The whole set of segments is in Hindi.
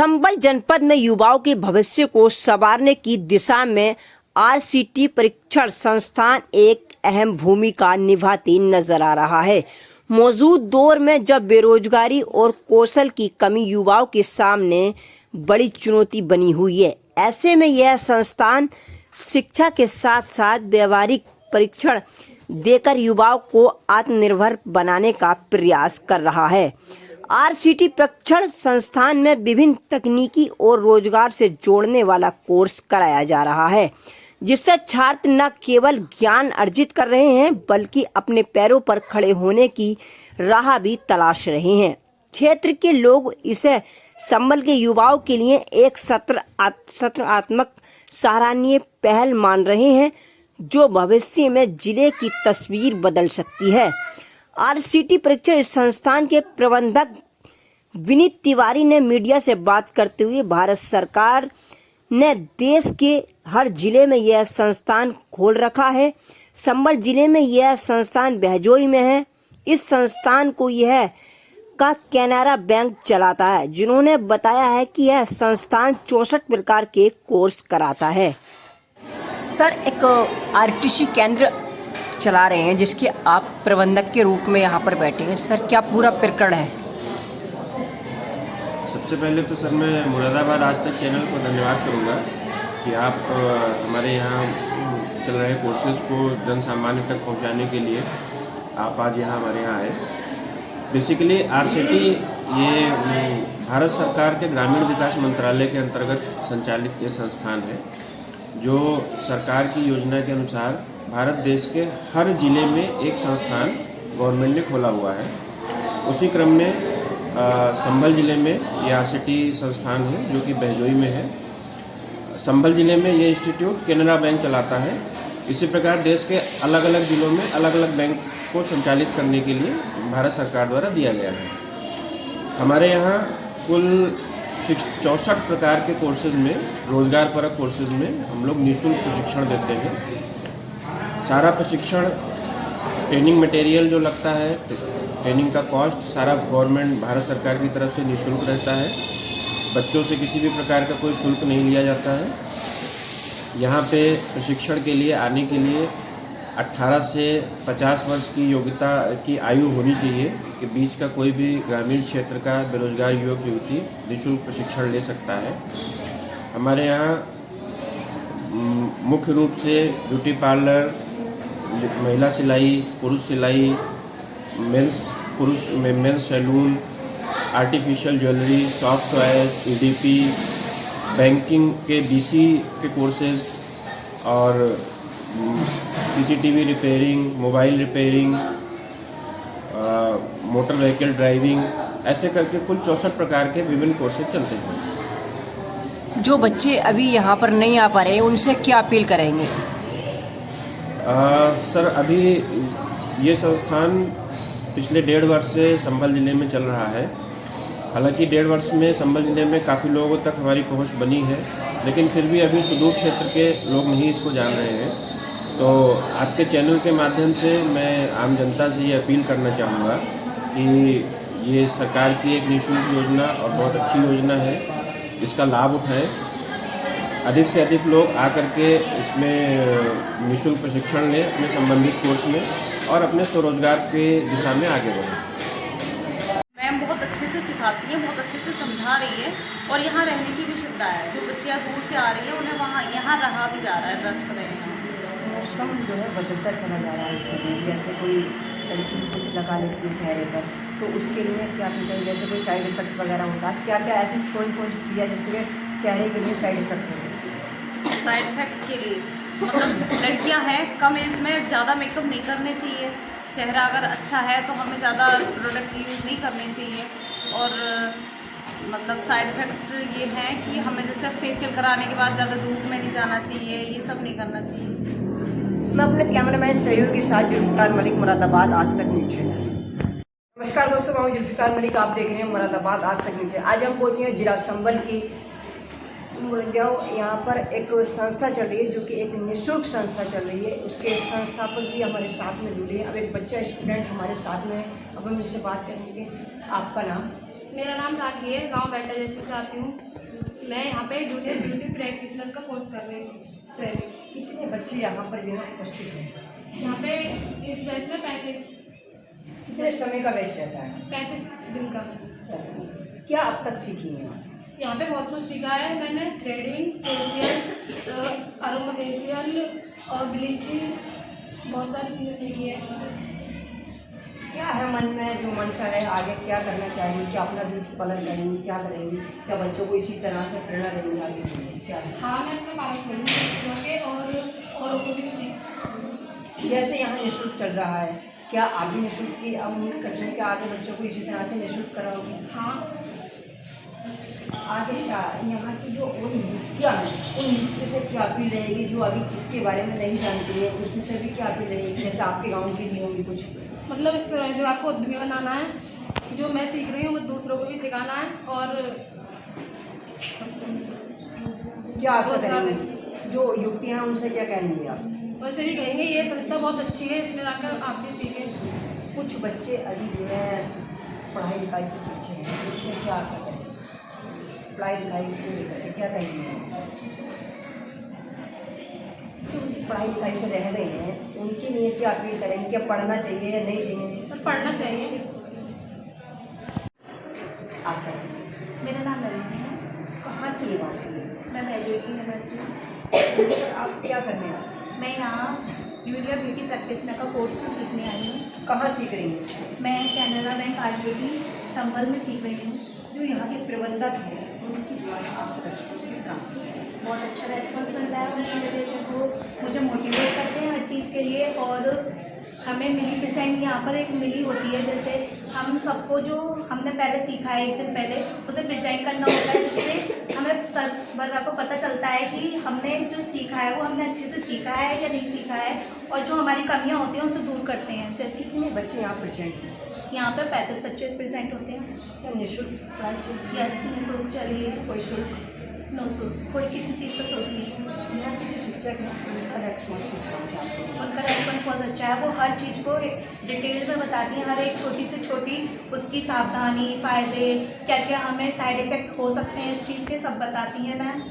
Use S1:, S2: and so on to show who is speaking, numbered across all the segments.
S1: संबल जनपद में युवाओं के भविष्य को संवारने की दिशा में आरसीटी प्रशिक्षण संस्थान एक अहम भूमिका निभाती नजर आ रहा है। मौजूद दौर में जब बेरोजगारी और कौशल की कमी युवाओं के सामने बड़ी चुनौती बनी हुई है, ऐसे में यह संस्थान शिक्षा के साथ साथ व्यवहारिक प्रशिक्षण देकर युवाओं को आत्मनिर्भर बनाने का प्रयास कर रहा है। आरसीटी प्रशिक्षण संस्थान में विभिन्न तकनीकी और रोजगार से जोड़ने वाला कोर्स कराया जा रहा है, जिससे छात्र न केवल ज्ञान अर्जित कर रहे हैं बल्कि अपने पैरों पर खड़े होने की राह भी तलाश रहे हैं। क्षेत्र के लोग इसे संबल के युवाओं के लिए एक सत्रात्मक सराहनीय पहल मान रहे हैं, जो भविष्य में जिले की तस्वीर बदल सकती है। आरसीटी प्रशिक्षण संस्थान के प्रबंधक विनीत तिवारी ने मीडिया से बात करते हुए भारत सरकार ने देश के हर जिले में यह संस्थान खोल रखा है। संबल जिले में यह संस्थान बहजोई में है। इस संस्थान को यह का कैनरा बैंक चलाता है, जिन्होंने बताया है कि यह संस्थान 64 प्रकार के कोर्स कराता है। सर, एक आरटीसी केंद्र चला रहे हैं जिसके आप प्रबंधक के रूप में यहाँ पर बैठे हैं। सर, क्या पूरा प्रकरण है?
S2: सबसे पहले तो सर मैं मुरादाबाद आज तक चैनल को धन्यवाद करूँगा कि आप हमारे यहाँ चल रहे कोर्सेज़ को जन सामान्य तक पहुँचाने के लिए आप आज यहाँ हमारे यहाँ आए। बेसिकली आरसीटी ये भारत सरकार के ग्रामीण विकास मंत्रालय के अंतर्गत संचालित एक संस्थान है, जो सरकार की योजना के अनुसार भारत देश के हर जिले में एक संस्थान गवर्नमेंट ने खोला हुआ है। उसी क्रम में संबल जिले में ये आरसीटी संस्थान है जो कि बहजोई में है। संबल जिले में ये इंस्टीट्यूट कैनरा बैंक चलाता है। इसी प्रकार देश के अलग अलग जिलों में अलग अलग बैंक को संचालित करने के लिए भारत सरकार द्वारा दिया गया है। हमारे यहाँ कुल 64 प्रकार के कोर्सेज में, रोजगार परक कोर्सेज में हम लोग निःशुल्क प्रशिक्षण देते हैं। सारा प्रशिक्षण, ट्रेनिंग मटेरियल जो लगता है, ट्रेनिंग का कॉस्ट सारा गवर्नमेंट भारत सरकार की तरफ से निःशुल्क रहता है। बच्चों से किसी भी प्रकार का कोई शुल्क नहीं लिया जाता है। यहाँ पे प्रशिक्षण के लिए आने के लिए 18 से 50 वर्ष की योग्यता की आयु होनी चाहिए कि बीच का कोई भी ग्रामीण क्षेत्र का बेरोजगार युवक युवती निःशुल्क प्रशिक्षण ले सकता है। हमारे यहाँ मुख्य रूप से ब्यूटी पार्लर, महिला सिलाई, पुरुष सिलाई, men's salon, artificial jewellery, soft toys, EDP, banking के बीसी के कोर्सेज और CCTV repairing, mobile repairing, motor vehicle driving, ऐसे करके कुल 64 प्रकार के विभिन्न कोर्सेज चलते हैं।
S1: जो बच्चे अभी यहाँ पर नहीं आ पा रहे हैं उनसे क्या अपील करेंगे?
S2: सर, अभी ये संस्थान पिछले 1.5 वर्ष से संबल जिले में चल रहा है। हालांकि 1.5 वर्ष में संबल जिले में काफ़ी लोगों तक हमारी पहुंच बनी है, लेकिन फिर भी अभी सुदूर क्षेत्र के लोग नहीं इसको जान रहे हैं। तो आपके चैनल के माध्यम से मैं आम जनता से ये अपील करना चाहूँगा कि ये सरकार की एक निःशुल्क योजना और बहुत अच्छी योजना है, इसका लाभ उठाएं। अधिक से अधिक लोग आकर के इसमें निःशुल्क प्रशिक्षण लें अपने संबंधित कोर्स में और अपने स्वरोजगार के दिशा में आगे बढ़ें।
S3: मैम बहुत अच्छे से सिखाती है, बहुत अच्छे से समझा रही है और यहाँ रहने की भी सुविधा है। जो बच्चियाँ दूर से आ रही है उन्हें वहाँ यहाँ रहा भी जा रहा है, रख रहे हैं।
S4: मौसम जो है बदलता चला जा रहा है इस समय। जैसे कोई लड़की कुछ लगा लेती है चेहरे पर, तो उसके लिए क्या कहते हैं, जैसे कोई साइड इफेक्ट वगैरह होता है, क्या क्या ऐसी कौन कौन सी चीज़ें जिससे चेहरे के लिए साइड इफेक्ट होते हैं?
S3: साइड इफेक्ट के लिए मतलब लड़कियां हैं, कम एज में ज़्यादा मेकअप नहीं करने चाहिए। चेहरा अगर अच्छा है तो हमें ज़्यादा प्रोडक्ट यूज़ नहीं करने चाहिए। और मतलब साइड इफेक्ट ये है कि हमें जैसे फेशियल कराने के बाद ज़्यादा धूप में नहीं जाना चाहिए, ये सब नहीं करना चाहिए।
S4: मैं अपने कैमरामैन सहयोगी के साथ जुल्फिकार मलिक, मुरादाबाद आज तक न्यूज़ चैनल। नमस्कार दोस्तों, मैं जुल्फिकार मलिक, आप देख रहे हैं मुरादाबाद आज तक न्यूज़। आज हम पहुँचे हैं जिला संबल की मुरंजाओं। यहाँ पर एक संस्था चल रही है जो कि एक निःशुल्क संस्था चल रही है। उसके संस्थापक भी हमारे साथ में जुड़े हैं। अब एक बच्चा स्टूडेंट हमारे साथ में है, अब हम इससे बात करेंगे। आपका नाम?
S5: मेरा नाम राखी है, गांव बैठा जैसे से आती हूँ। मैं यहाँ पे जूनियर ब्यूटी प्रैक्टिशनर का कोर्स कर रही हूँ।
S4: कितने बच्चे यहाँ पर जो है उपस्थित हैं?
S5: यहाँ पे इस बैच में 35
S4: कितने समय का बैच रहता है?
S5: 35 दिन का।
S4: क्या अब तक सीखी हैं?
S5: यहाँ पे बहुत कुछ सीखा है मैंने। थ्रेडिंग, फेशियल, अरोमा फेशियल और ब्लीचिंग, बहुत सारी चीज़ें सीखी है।
S4: क्या है मन में जो मनसा है, आगे क्या करना चाहेंगे? क्या अपना ब्यूटी पार्लर करेंगे? क्या करेंगे? क्या बच्चों को इसी तरह से प्रेरणा देंगे आगे के लिए? क्या है?
S5: हाँ, मैं अपना पालन करूँगी और औरों को भी सीख।
S4: जैसे यहाँ निःशुल्क चल रहा है, क्या आप भी निःशुल्क की उम्मीद करते हैं कि आगे बच्चों को इसी तरह से निःशुल्क कराओगे?
S5: हाँ,
S4: आगे क्या यहाँ की जो वो नृत्य है, उन नृत्य से क्या अपील रहेगी जो अभी इसके बारे में नहीं जानती है, उसमें से भी क्या अपील रहेगी? जैसे आपके गाँव की भी होंगी कुछ।
S5: मतलब इस रोजगार को उद्यमी बनाना है। जो मैं सीख रही हूँ वो दूसरों को भी सिखाना है और
S4: क्या आशा
S5: रोजगार
S4: करेंगे? जो युवतियाँ हैं उनसे क्या कहेंगे आप?
S5: वैसे भी कहेंगे ये संस्था बहुत अच्छी है, इसमें जाकर आप भी सीखें।
S4: कुछ बच्चे अभी जो है पढ़ाई लिखाई से पीछे हैं, उनसे क्या आशा करें? पढ़ाई लिखाई को लेकर के क्या कहेंगे? जो बच्चे पढ़ाई लिखाई से रह गए हैं उनके लिए क्या अपील करेंगे? क्या पढ़ना चाहिए या नहीं चाहिए?
S5: और पढ़ना चाहिए।
S4: आप कहें
S6: मेरा नाम नलिनी है।
S4: कहाँ की निवासी है?
S6: मैं बैजोली यूनिवर्सिटी।
S4: आप क्या करने आए हैं?
S6: मैं यहाँ जूनियर ब्यूटी प्रैक्टिशनर का कोर्स सीखने आई हूँ।
S4: कहाँ सीख रही हैं?
S6: मैं कैनरा बैंक आरसीटी संबल में सीख रही हूँ।
S4: जो यहाँ के प्रबंधक हैं उनकी द्वारा आपको रेस्पॉन्स किस तरह से?
S6: बहुत अच्छा रेस्पॉन्स मिलता है उनकी वजह से। वो मुझे मोटिवेट करते हैं हर चीज़ के लिए। और हमें मिली डिज़ाइन यहाँ पर एक मिली होती है, जैसे हम सबको जो हमने पहले सीखा है 1 दिन पहले उसे डिज़ाइन करना होता है, जिससे हमें सब बार को पता चलता है कि हमने जो सीखा है वो हमने अच्छे से सीखा है या नहीं सीखा है, और जो हमारी कमियाँ होती हैं उसे दूर करते हैं। जैसे
S4: कितने बच्चे यहाँ प्रेजेंट हैं?
S6: यहाँ पर 35 बच्चे प्रेजेंट होते हैं।
S4: क्या निःशुल्क पढ़ाई चल रही है?
S6: यस, निःशुल्क चल रही है।
S4: कोई शुल्क?
S6: नो शुल्क, कोई किसी चीज़ का शुल्क नहीं है।
S4: यहाँ के जो शिक्षक हैं उनका रेस्पॉन्स किस तरह से आपको?
S6: उनका रेस्पॉन्स बहुत अच्छा है। वो हर चीज़ को एक डिटेल में बताती हैं, हर एक छोटी से छोटी उसकी सावधानी, फ़ायदे, क्या क्या हमें साइड इफ़ेक्ट्स हो सकते हैं इस चीज़ के, सब बताती हैं मैम।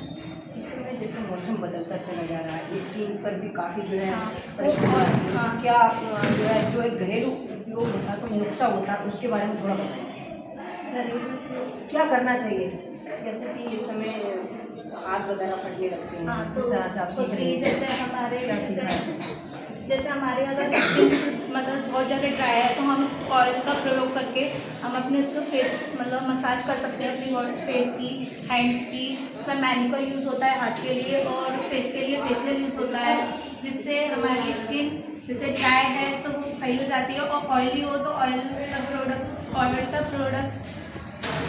S4: इस समय जैसे मौसम बदलता चला जा रहा है, स्किन पर भी काफ़ी जो है
S6: हाँ,
S4: परेशानी।
S6: हाँ।
S4: क्या आप जो है जो एक घरेलू उपयोग होता है, कोई नुस्खा होता है, उसके बारे में थोड़ा बताएं।
S6: घरेलू
S4: क्या करना चाहिए? जैसे कि इस समय हाथ वगैरह फटने लगते हैं,
S6: हाँ,
S4: किस तरह से आप सीख रहे हैं?
S6: जैसे हमारे
S4: क्या सीख रहे हैं?
S6: जैसे हमारे अगर स्किन मतलब बहुत ज़्यादा ड्राई है तो हम ऑयल का प्रयोग करके हम अपने उसको फेस मतलब मसाज कर सकते हैं अपनी फेस की, हैंड्स की। इसमें मैनिक्योर यूज़ होता है हाथ के लिए, और फेस के लिए फेशियल यूज़ होता है, जिससे हमारी स्किन जैसे ड्राई है तो वो सही हो जाती है, और ऑयली हो तो ऑयल का प्रोडक्ट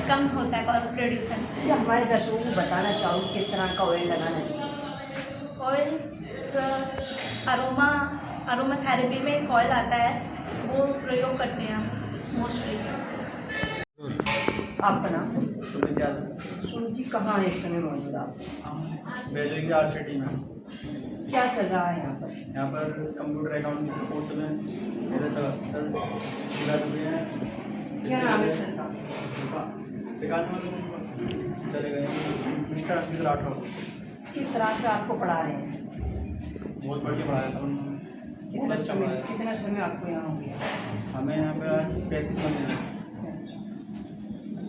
S6: कम होता है और प्रोड्यूसन।
S4: क्या हमारे दर्शकों को बताना चाहूँ किस तरह का ऑयल लगाना चाहिए?
S6: ऑयल अरोमा थेरेपी में एक ऑयल आता है, वो प्रयोग करते हैं हम मोस्टली।
S4: आपका नाम?
S7: सुमित यादव।
S4: सुमित जी कहाँ है इस समय मौजूद आप?
S7: बैजोली की आरसीटी में।
S4: क्या चल रहा है यहाँ पर?
S7: यहाँ पर कंप्यूटर अकाउंटिंग के कोर्स में मेरे सर सिखा चुके हैं।
S4: क्या नाम है सर का?
S7: सिखाने वाले चले गए मिस्टर अंकित राठौर।
S4: किस तरह से आपको पढ़ा रहे हैं?
S7: बहुत बढ़िया पढ़ाया था उन्होंने। बहुत अच्छा पढ़ाया।
S4: कितना समय आपको यहाँ हो गया?
S7: हमें यहाँ पर आज 35 बंदे हैं।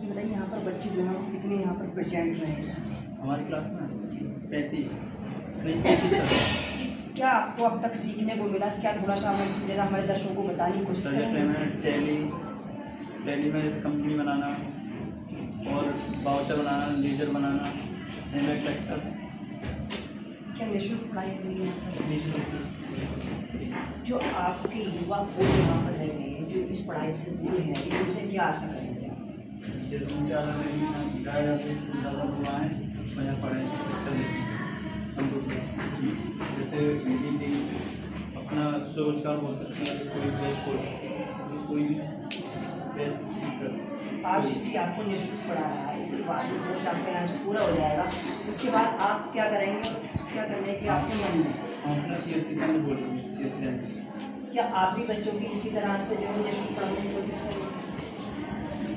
S4: बताइए यहाँ पर बच्चे जो हैं कितने यहाँ पर प्रेजेंट हैं इस समय?
S7: हमारी क्लास में 35
S4: क्या आपको अब तक सीखने को मिला? क्या थोड़ा सा हमें जरा हमारे दर्शकों को बताने की कोशिश
S7: सर। जैसे
S4: करें?
S7: हमें टैली में कंपनी बनाना और वाउचर बनाना, लेजर बनाना, एमएक्स एक्सेल।
S4: क्या निःशुल्क पढ़ाई हुई है यहाँ पर?
S7: निःशुल्क।
S4: जो आपके युवा को यहाँ पर रह गए हैं, जो इस पढ़ाई से दूर हैं, उनसे क्या आशा करेंगे?
S7: उनसे ज़्यादा नहीं जाए जाते ज़्यादा बुलाएँ बढ़िया पढ़ें चलें कंप्यूटर। जैसे अपना स्वरोजगार बोल सकते हैं, कोई ड्रेस कोई भी ड्रेस सीख
S4: आरसीटी आपको निःशुल्क पढ़ा रहा है, इसके बाद जो कोर्स आपके यहाँ से पूरा हो जाएगा, उसके बाद आप क्या करेंगे? क्या करने की आपके मन में?
S7: हम अपना CSC का बोल रहे हैं, CSC।
S4: क्या आप भी बच्चों की इसी तरह से जो निःशुल्क पढ़ाने की कोशिश करेंगे?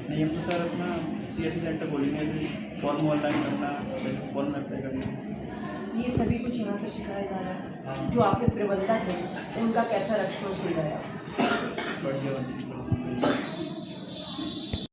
S7: नहीं, हम तो सर अपना CSC सेंटर खोलेंगे, फॉर्म ऑनलाइन करना, फॉर्म अप्लाई करना।
S4: ये सभी कुछ यहाँ पे सिखाया जा रहा है।
S7: हाँ।
S4: जो आपके प्रबंधक हैं उनका कैसा रेस्पॉन्स मिल रहा है?
S7: बढ़िया।